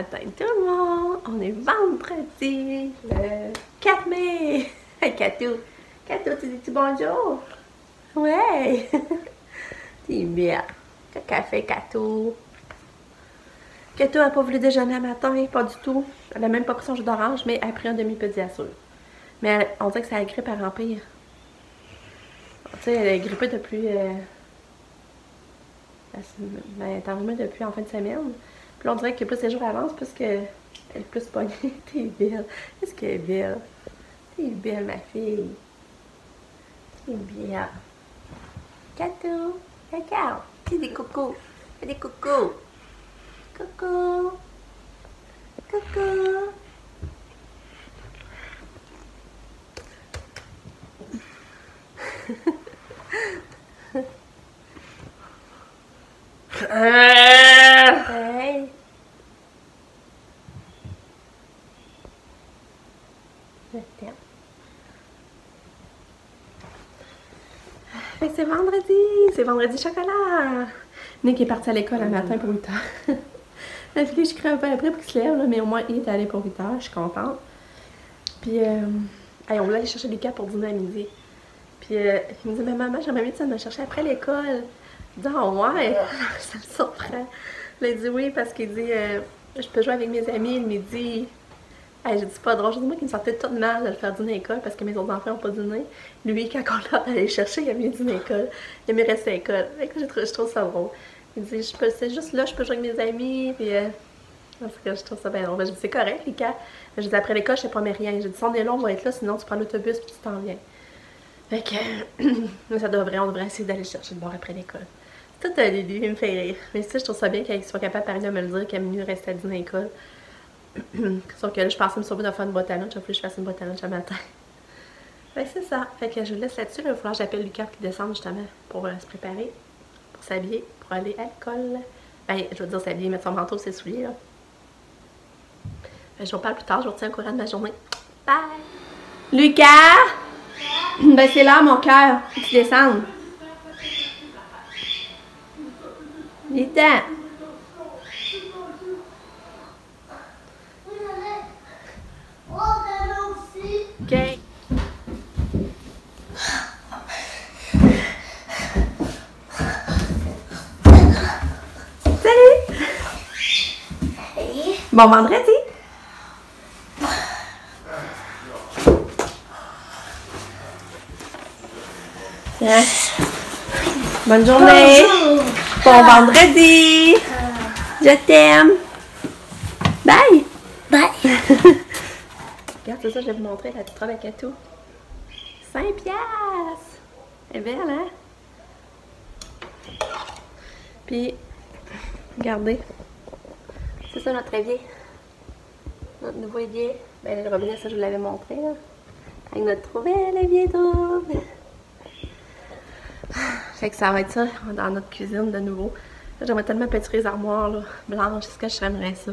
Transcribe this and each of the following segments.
matin tout le monde! On est vendredi, le 4 mai! Hey Catou! Catou, tu dis-tu bonjour? Ouais! T'es bien! Qu'est-ce qu'elle fait, Catou? Catou n'a pas voulu déjeuner le matin, pas du tout. Elle a même pas pris son jus d'orange, mais elle a pris un demi-pédiasure. Mais on dirait que c'est la grippe à remplir. Tu sais, elle est grippée depuis... elle est enrhumée depuis en fin de semaine. Puis là, on dirait que plus les jours avancent, plus qu'elle est plus pognée. T'es belle. Qu'est-ce qu'elle est belle? T'es belle, ma fille. T'es bien. Catou. Regarde. Fais des coucous. Fais des coucous. Coucou. Coucou. Hey. Je t'aime. Fait que c'est vendredi chocolat. Nick est parti à l'école le matin pour 8 h. La fille, je crie un peu après pour qu'il se lève, là, mais au moins il est allé pour 8 h, je suis contente. Puis, on voulait aller chercher Lucas pour dîner à midi. Puis, il me dit, mais maman, j'aimerais mieux que ça me chercher après l'école. Je dis, oh ouais, ça me surprend. Là, il dit oui, parce qu'il dit, je peux jouer avec mes amis le midi. Hey, j'ai dit, c'est pas drôle. J'ai dit, moi qui me sentais tout mal de le faire dîner à l'école parce que mes autres enfants n'ont pas dîné. Lui, quand on l'a allé chercher, il a mis dîner à l'école. Il a mis rester à l'école. Je trouve ça drôle. Il dit, c'est juste là, je peux jouer avec mes amis. Puis, je trouve ça bien drôle. J'ai dit, c'est correct, Lucas. J'ai dit, après l'école, je sais pas mais rien. J'ai dit, si on est là, on va être là, sinon tu prends l'autobus puis tu t'en viens. Fait que, on devrait essayer d'aller chercher le bord après l'école. Tout Lily, il me fait rire. Mais si je trouve ça bien qu'elle soit capable par exemple de me le dire qu'elle est mieux rester à dîner à l'école. Sauf que là, je pensais me sauver de faire une boîte à lunch. Il a fallu que je fasse une boîte à lunch le matin. Fait que c'est ça. Fait que je vous laisse là-dessus. Il va falloir que j'appelle Lucas pour qu'il descende justement pour se préparer, pour s'habiller, pour aller à l'école. Ben, je veux dire s'habiller, mettre son manteau, ses souliers, là. Fait que je vous parle plus tard. Je vous retiens au courant de ma journée. Bye! Lucas! Ben, c'est là, mon cœur. Faut que tu descendes. Vite-t'en! OK. Salut! Bon vendredi! Tiens. Bonne journée! Bonjour. Bon vendredi! Je t'aime! Bye! Bye! Regarde, c'est ça, je vais vous montrer la petite robe à Catou. 5$! Elle est belle, hein? Puis, regardez. C'est ça notre évier. Notre nouveau évier. Ben, le robinet, ça, je vous l'avais montré, là. Avec notre trop bel évier double. Fait que ça va être ça dans notre cuisine de nouveau. J'aimerais tellement pétrir les armoires, là, blanches. Est-ce que je j'aimerais ça?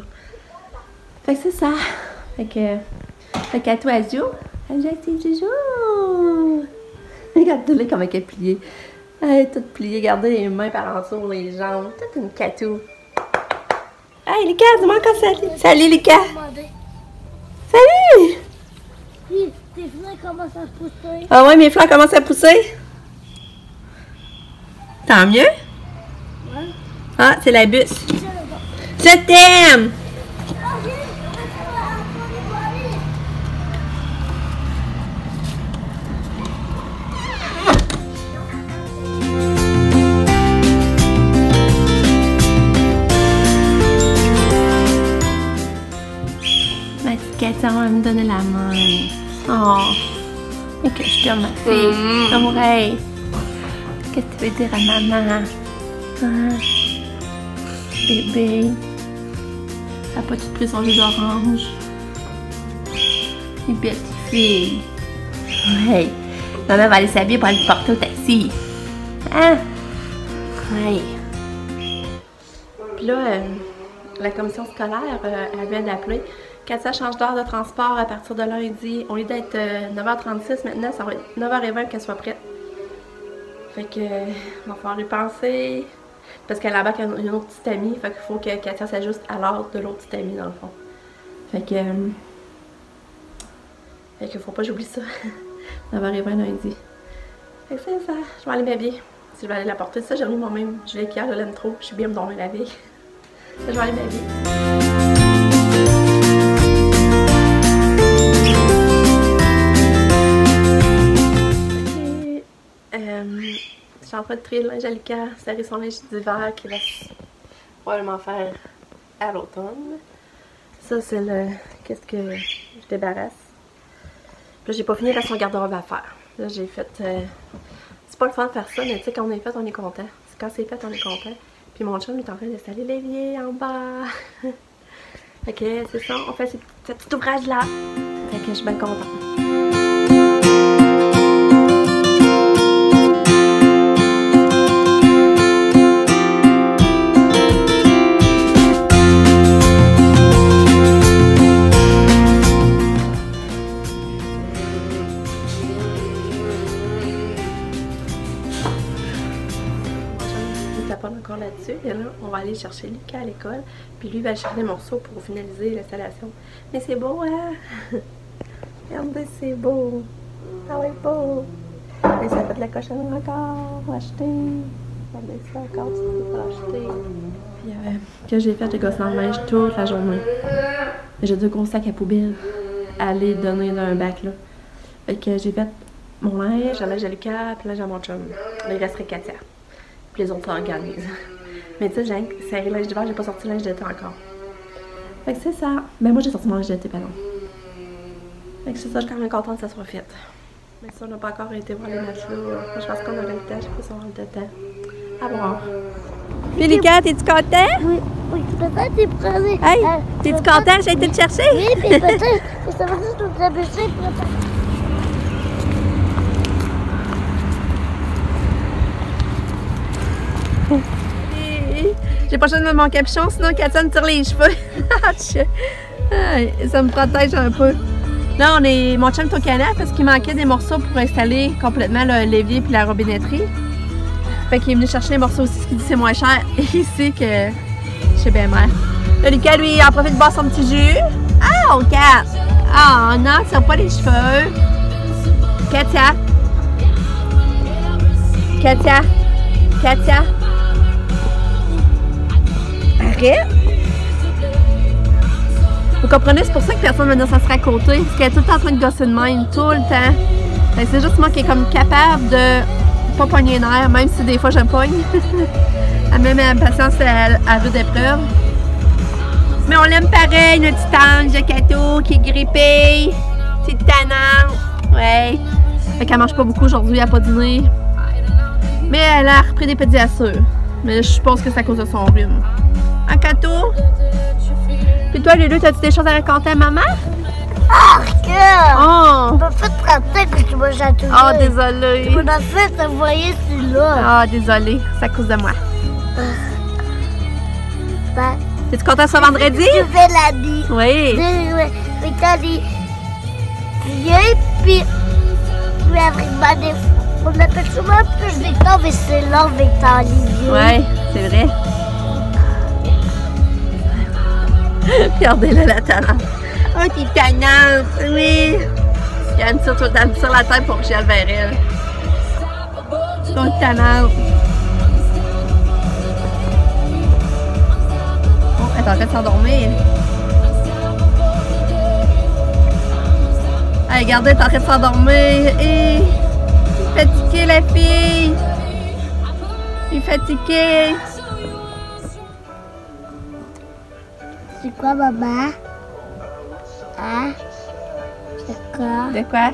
Fait que c'est ça. Fait qu'à toi, elle joue. Elle joue avec ses joujoux. Regarde-les comme elle est pliée. Elle est toute pliée. Regardez les mains par en dessous, les jambes. Toute une catou. Hey, Lucas, dis-moi encore salut. Salut, Lucas. Salut. Oui, tes fleurs commencent à pousser. Ah ouais, mes fleurs commencent à pousser. Tant mieux. Ouais. Ah, c'est la bus. Je t'aime. Ma petite Caton, elle me donne la main. Oh, et que je t'aime, ma fille. Oreille. Qu'est-ce que tu veux dire à maman? Hein? Bébé. Elle a pas tout pris son jus d'orange. Une belle petite fille. Ouais. Maman va aller s'habiller pour aller te porter au taxi. Hein? Ouais. Puis là, la commission scolaire, elle vient d'appeler. Katia change d'heure de transport à partir de lundi. Au lieu d'être 9h36, maintenant, ça va être 9h20 qu'elle soit prête. Fait que, va falloir y penser. Parce qu'elle embarque une autre petite amie, fait qu'il faut que Katia s'ajuste à l'heure de l'autre petite amie dans le fond. Fait que faut pas que j'oublie ça. Ça va arriver un lundi. Fait que c'est ça, je vais aller m'habiller. Si je vais aller la porter, ça j'ai remis moi-même. Je l'ai qu'hier, je l'aime trop, je suis bien me dormir la veille. Je vais aller m'habiller. Je suis en train de trier le linge à Lucas, serrer son linge d'hiver qui va probablement faire à l'automne. Ça c'est le... qu'est-ce que je débarrasse. Là j'ai pas fini, il reste son garde-robe à faire. Là j'ai fait... c'est pas le fun de faire ça, mais tu sais quand on est fait on est content. Quand c'est fait on est content. Puis mon chum est en train d'installer l'évier en bas. Fait que c'est ça, on fait ce petit ouvrage là. Fait que je suis bien contente. Encore là-dessus et là on va aller chercher Lucas à l'école puis lui va aller chercher des morceaux pour finaliser l'installation. Mais c'est beau hein. Regardez c'est beau. Ah ouais beau. Et ça fait de la cochonnerie encore acheter. Regardez ça encore c'est pour acheter. Puis que j'ai fait, j'ai gossé dans le linge toute la journée. J'ai deux gros sacs à poubelle à aller donner dans un bac là. Fait que j'ai fait mon linge, le linge à Lucas, puis le linge à mon chum. Là, il resterait Katia. Les autres s'organisent. Mais tu sais, j'ai serré le linge d'hiver, j'ai pas sorti le linge d'été encore. Fait que c'est ça. Ben moi j'ai sorti mon linge d'été, pardon. Fait que c'est ça, je suis quand même contente que ça soit fait. Mais ça, on n'a pas encore été voir les matelas. Je pense qu'on aurait le temps, je sais pas si on aura le temps. À voir. Puis Lucas, t'es-tu content? Oui, oui, peut-être t'es prêt. Hey, t'es-tu content? J'ai été te chercher? Oui, puis peut-être que ça va être tout débouché. J'ai pas besoin de mon capuchon, sinon Katia me tire les cheveux. Ça me protège un peu. Là, mon chum est au Canada parce qu'il manquait des morceaux pour installer complètement l'évier puis la robinetterie. Fait qu'il est venu chercher les morceaux aussi, ce qu'il dit c'est moins cher ici que chez BMR. Là, Lucas, lui, il en profite de boire son petit jus. Ah, oh, Kat! Ah, non, tire pas les cheveux. Katia. Katia. Katia. Arrête! Vous comprenez, c'est pour ça que personne ne va s'asseoir à côté. Parce qu'elle est tout le temps en train de gosser de même, tout le temps. C'est juste moi qui est comme capable de pas pogner les nerfs, même si des fois je pogne. Elle met ma patience à rude épreuve. Mais on l'aime pareil, notre petit ange de Cato qui est grippé. Petite tannante. Ouais. Fait qu'elle mange pas beaucoup aujourd'hui, elle n'a pas dîné. Mais elle a repris des pédiassures. Mais je pense que c'est à cause de son rhume. Hein, Cato? Puis toi, Lulu, t'as-tu des choses à raconter à maman? Ah, regarde! Oh! Tu m'as fait tremper que tu m'as chatouillé. Oh, désolée. Tu m'as fait envoyer celui-là. Ah, désolée. C'est à cause de moi. Ben, T'es-tu content ce vendredi? tu fais la nuit. Oui. Puis t'as dit, viens, puis avec ma on appelle souvent plus Victor, mais c'est long, Victor Olivier. Ouais, c'est vrai. Regardez-la, la talente. Oh, t'es tannante. Oui. Elle me tire tout le temps sur la tête pour que j'aille vers elle. Donc, tannante. Oh, elle est en train de s'endormir. Hey, regardez, elle est en train de s'endormir. Et... fatiguée, la fille. Elle est fatiguée. C'est quoi, maman? Hein? C'est quoi? De quoi?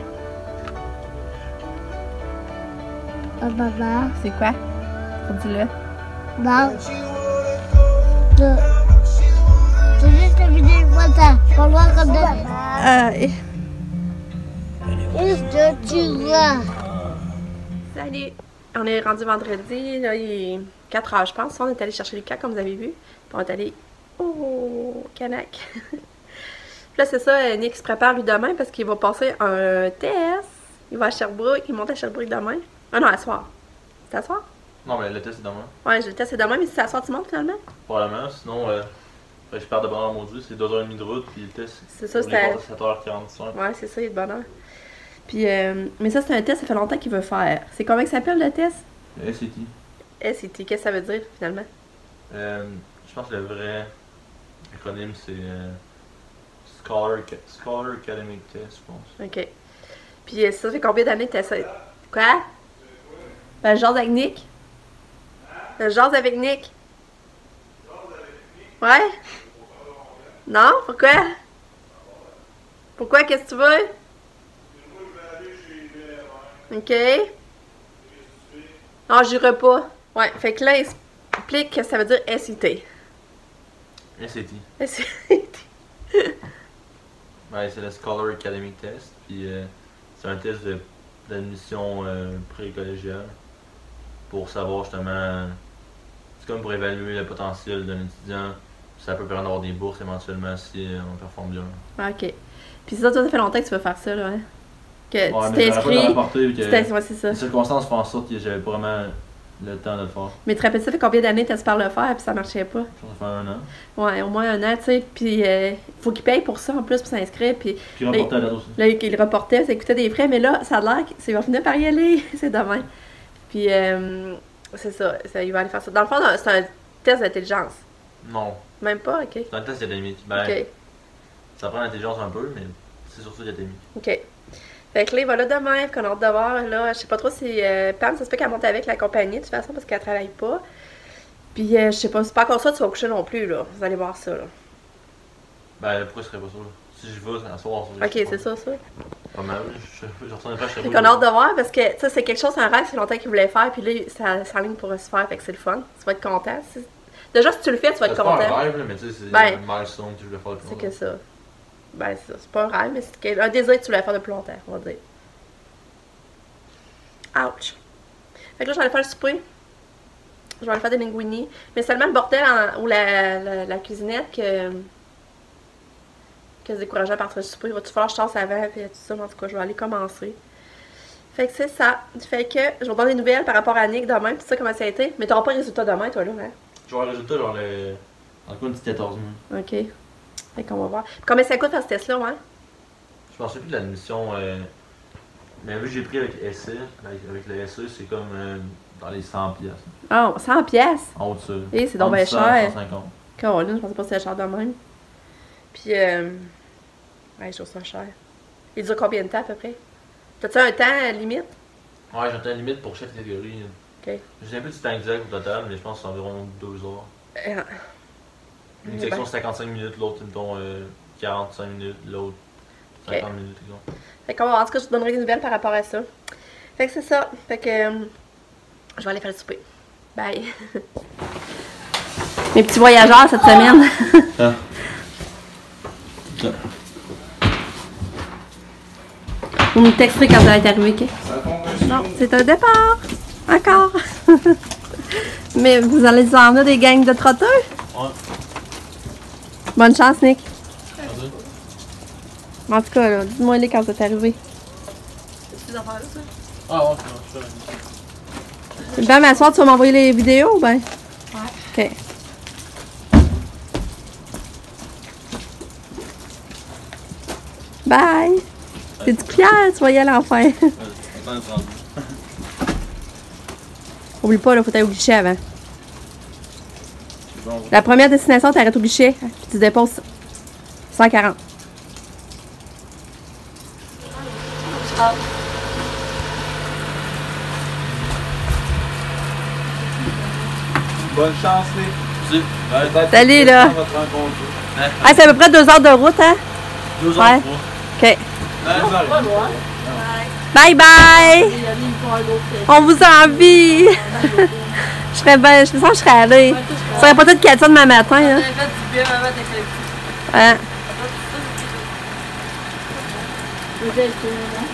Oh, maman? C'est quoi? Dis-le. Non. C'est juste une vidéo de photo. Pour voir comme de... Qu'est-ce que tu vois? Salut! On est rendu vendredi, là, il est 4 h je pense. On est allé chercher Lucas, comme vous avez vu. Puis on est allé au Canac. Puis là, c'est ça, Nick se prépare lui demain parce qu'il va passer un test. Il va à Sherbrooke, il monte à Sherbrooke demain. Ah non, à soir. C'est à soir? Non, mais le test, c'est demain. Ouais, le test c'est demain, mais c'est à soir tu montes finalement? Probablement. Sinon, je perds de bonheur maudit. C'est 2h30 de route. Puis le test, c'est ça, c'est à 7h45. Ouais, c'est ça, il est de bonheur. Puis, mais ça, c'est un test, ça fait longtemps qu'il veut faire. C'est comment que ça s'appelle le test? SAT. SAT, qu'est-ce que ça veut dire finalement? Je pense que le vrai acronyme, c'est Scholar Academic Test, je pense. Ok. Puis, ça fait combien d'années que tu essaies? Quoi? Ben, jase avec Nick? Jase avec Nick? Ouais? Non? Pourquoi? Pourquoi? Qu'est-ce que tu veux? Ok. Non, j'irai pas. Ouais, fait que là, il explique que ça veut dire SAT. SAT. SAT. Ouais, c'est le Scholar Academic Test. Puis c'est un test d'admission pré-collégiale pour savoir justement. C'est comme pour évaluer le potentiel d'un étudiant. Ça peut permettre d'avoir des bourses éventuellement si on performe bien. Ah, ok. Puis ça, toi, ça fait longtemps que tu veux faire ça, là, hein? Que Ouais, tu t'es inscrit. Ouais, c'est ça. Les circonstances font en sorte que j'avais pas vraiment le temps de le faire. Mais tu te rappelles, ça fait combien d'années que tu espères le faire, puis ça marchait pas? Ça fait 1 an. Ouais, au moins 1 an, tu sais. Puis faut qu'il paye pour ça en plus, pour s'inscrire. Puis Puis reporter à la date aussi. là, il reportait, ça coûtait des frais, mais là, ça a l'air qu'il va finir par y aller. C'est demain. Puis c'est ça, il va aller faire ça. Dans le fond, c'est un test d'intelligence. Non. Même pas, ok. C'est un test académique. Ben, Ok. ça prend l'intelligence un peu, mais c'est surtout académique. Ok. Fait que là, il va là demain, qu'on a hâte de voir. Là, je sais pas trop si Pam, ça se peut qu'elle monte avec la compagnie, de toute façon, parce qu'elle travaille pas. Puis, je sais pas, c'est pas encore ça, tu vas coucher non plus, là. Vous allez voir ça, là. Ben, pourquoi ce serait pas ça, là? Si je vais, c'est à soir. Ok, c'est ça. Pas mal, je ressens pas, je serais Fait pas. qu'on a hâte de voir, parce que, tu sais, c'est quelque chose, c'est un rêve, c'est longtemps qu'il voulait faire, puis là, ça s'enligne pour se faire, fait que c'est le fun. Tu vas être content. Déjà, si tu le fais, tu vas être C'est content. pas un rêve, là, mais tu sais, c'est Ben, un milestone que je voulais faire depuis C'est longtemps. que ça. Ben, c'est ça. C'est pas un rêve, mais c'est un désir que tu voulais faire depuis longtemps, on va dire. Ouch. Fait que là, je vais aller faire le souper. Je vais aller faire des linguini. Mais c'est tellement le bordel ou la cuisinette que c'est décourageant à partir du souper. Il va-tu falloir que je tasse avant, puis tout ça. En tout cas, je vais aller commencer. Fait que c'est ça. Fait que je vais vous donner des nouvelles par rapport à Nick demain, puis ça, comment ça a été. Mais t'auras pas le résultat demain, toi, là, hein? Je vais avoir le résultat, genre le. En quoi, une petite 14 minutes. Ok. Fait qu'on va voir. Puis combien ça coûte faire ce test-là, ouais? Je pensais plus de l'admission. Mais vu que j'ai pris avec SE, avec le SE, c'est comme dans les 100 pièces. Oh, 100 pièces. En haut de ça. Et c'est donc Entre bien 100 cher. 150. Caroline, je pensais pas que c'était cher de même. Puis, ouais, je trouve ça cher. Il dure combien de temps à peu près? T'as-tu un temps limite? Ouais, j'ai une limite pour chaque catégorie. Ok. Je sais un peu du temps exact au total, mais je pense que c'est environ 2 heures. Une section 55 minutes, l'autre, mettons, 45 minutes, l'autre 50 minutes, exemple. Fait qu'on va, en tout cas, je te donnerai des nouvelles par rapport à ça. Fait que c'est ça. Fait que je vais aller faire le souper. Bye. Mes petits voyageurs cette semaine. Ah. Ça. Vous me texterez quand vous allez arriver, ok? Non, c'est un départ. Encore. Mais vous allez en avoir des gangs de trotteurs? Ouais. Bonne chance, Nick. Vas-y. En tout cas, là, dis-moi les quand vous êtes arrivé. Ah ouais, c'est Ben, ma soeur, tu vas m'envoyer les vidéos, ben? Ouais. Ok. Bye! T'es-tu fière? Tu vas y aller enfin. Oublie pas, là, faut t'aller au guichet avant. La première destination, t'arrêtes au guichet. Tu déposes 140. Bonne chance, Nick. Salut, là. Ah, c'est à peu près 2 heures de route, hein? 2 Ouais. heures. OK. Bye bye! On vous envie! Je serais bien, je sens que je serais allée. Ça serait peut-être qu'elle ça demain matin, hein? Ouais.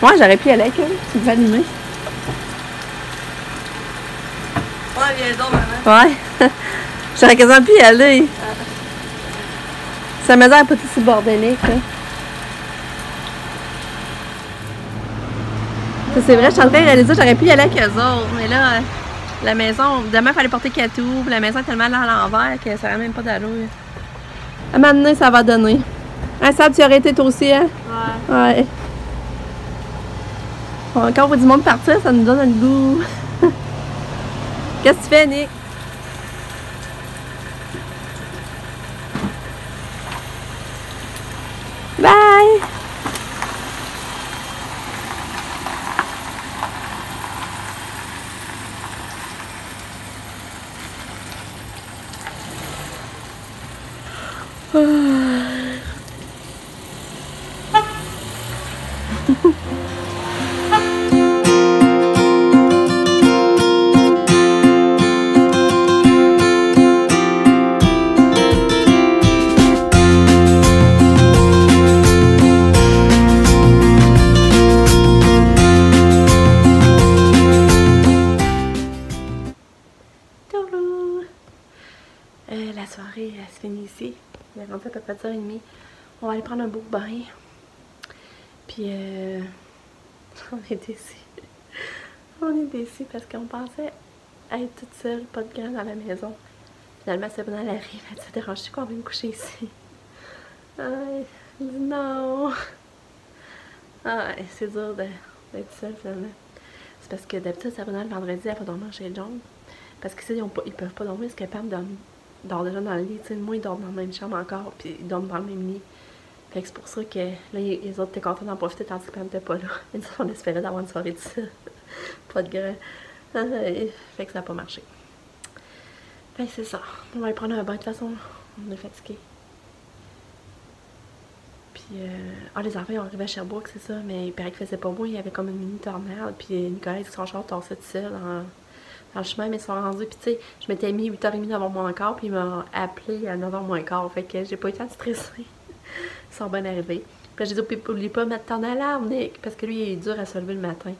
Ouais, j'aurais pu y aller avec elle. Tu me fais animer. Ouais, viens donc, maman. Ouais. J'aurais quasiment pu y aller. Sa maison n'est pas aussi bordélique, là. Ça, c'est vrai, je suis en train de réaliser que j'aurais pu y aller avec eux autres, mais là, La maison, demain, il fallait porter Katou. La maison est tellement à l'envers que ça n'a même pas d'allure. À un moment donné, ça va donner. Hein, Sab, tu aurais été toi aussi, hein? Ouais. Ouais. Bon, quand on voit du monde partir, ça nous donne le goût. Qu'est-ce que tu fais, Nick? Bye! La soirée, elle se finit ici. Il est rendu à peu près 10h30. On va aller prendre un beau bain. Puis, on est déçus. On est déçus parce qu'on pensait être toute seule, pas de grand dans la maison. Finalement, Sabrina, elle arrive, elle se dérange-tu qu'on va me coucher ici? Elle dit non. C'est dur d'être seule finalement. C'est parce que d'habitude, Sabrina, le vendredi, elle va dormir chez John. Parce qu'ici, ils peuvent pas dormir parce que Pam dort déjà dans le lit. T'sais, moi, ils dorment dans la même chambre encore, puis ils dorment dans le même lit. Fait que c'est pour ça que là, les autres étaient contents d'en profiter tandis que Pam n'était pas là. Et nous, on espérait d'avoir une soirée de ça. Pas de grand. Fait que ça n'a pas marché. Fait que c'est ça. On va aller prendre un bain. De toute façon, on est fatigués. Puis, les enfants, ils ont arrivé à Sherbrooke, c'est ça, mais il paraît qu'il faisait pas beau. Il y avait comme une mini tornade. Puis Nicolas, il son char torsait tout seul dans le chemin, mais ils sont rendus. Puis, tu sais, je m'étais mis 8h30 9h moins quart, puis ils m'ont appelé à 9h moins quart. Fait que j'ai pas eu le temps de stresser. Ils sont bien arrivés. Puis, j'ai dit, oublie pas de mettre ton alarme, Nick, parce que lui, il est dur à se lever le matin.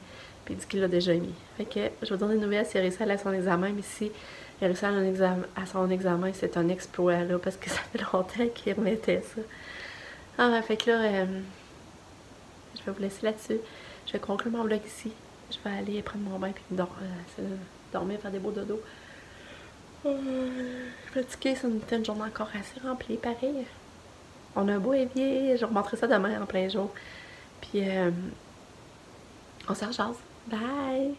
Puis, il dit qu'il l'a déjà mis. Fait que je vais vous donner des nouvelles s'il a réussi à aller à son examen, mais si il a réussi à son examen, c'est un exploit, là, parce que ça fait longtemps qu'il remettait ça. Fait que là, je vais vous laisser là-dessus. Je vais conclure mon vlog ici. Je vais aller prendre mon bain puis dormir, faire des beaux dodos. Je suis fatiguée, c'était une journée encore assez remplie, pareil. On a un beau évier, je remontrerai ça demain en plein jour. Puis, on se rejase. Bye!